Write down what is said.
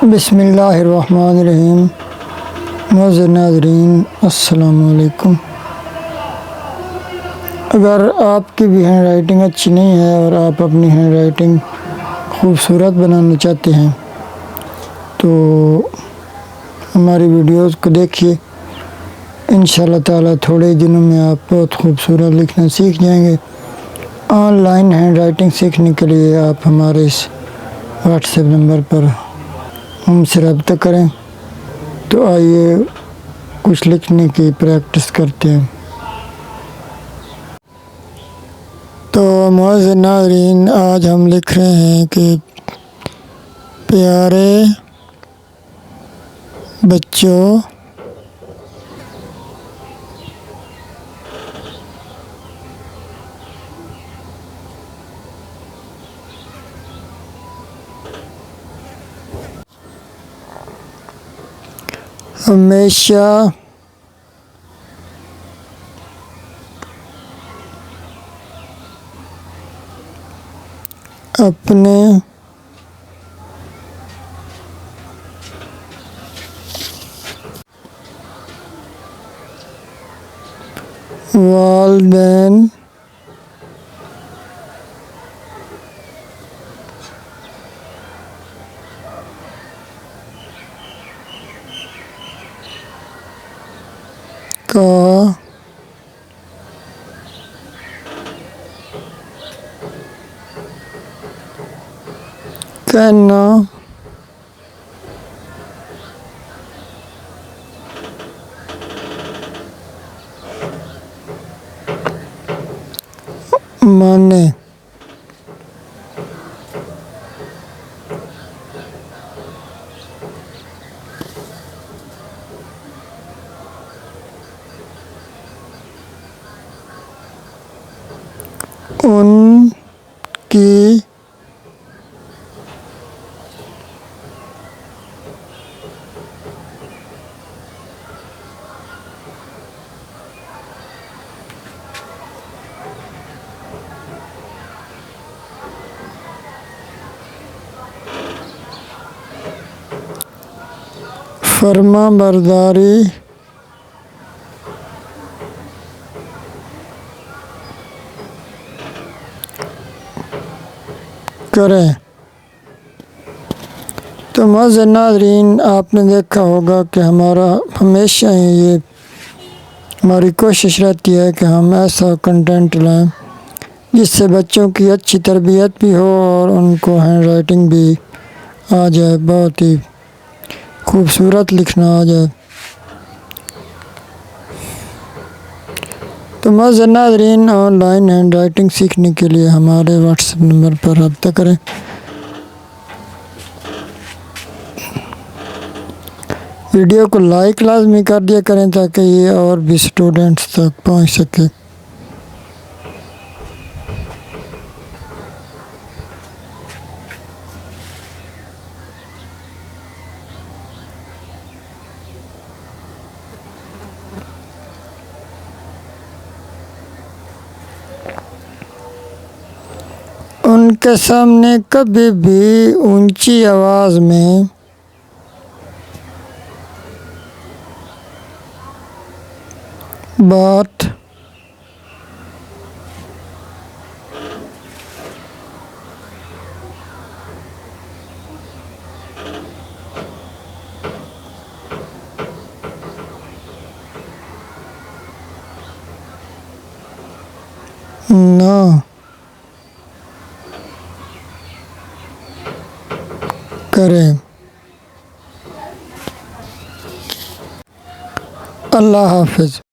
بسم اللہ الرحمن الرحیم۔ معزز ناظرین السلام علیکم۔ اگر آپ کی بھی ہینڈ رائٹنگ اچھی نہیں ہے اور آپ اپنی ہینڈ رائٹنگ خوبصورت بنانا چاہتے ہیں تو ہماری ویڈیوز کو دیکھیے، انشاءاللہ تعالی تھوڑے دنوں میں آپ بہت خوبصورت لکھنا سیکھ جائیں گے۔ آن لائن ہینڈ رائٹنگ سیکھنے کے لیے آپ ہمارے اس واٹس ایپ نمبر پر ہم سے رابطہ کریں۔ تو آئیے کچھ لکھنے کی پریکٹس کرتے ہیں۔ تو معزز ناظرین، آج ہم لکھ رہے ہیں کہ پیارے بچوں، ہمیشہ اپنے والدین کا کہنا مانیں۔ ان کی فرما برداری کریں۔ تو معزز ناظرین، آپ نے دیکھا ہوگا کہ ہمارا ہمیشہ ہی یہ ہماری کوشش رہتی ہے کہ ہم ایسا کنٹینٹ لائیں جس سے بچوں کی اچھی تربیت بھی ہو اور ان کو ہینڈ رائٹنگ بھی آ جائے، بہت ہی خوبصورت لکھنا آ جائے۔ تو معزز ناظرین، آن لائن ہینڈ رائٹنگ سیکھنے کے لیے ہمارے واٹس ایپ نمبر پر رابطہ کریں۔ ویڈیو کو لائک لازمی کر دیا کریں تاکہ یہ اور بھی اسٹوڈنٹس تک پہنچ سکے۔ ان کے سامنے کبھی بھی اونچی آواز میں بات نہ کریں۔ اللہ حافظ۔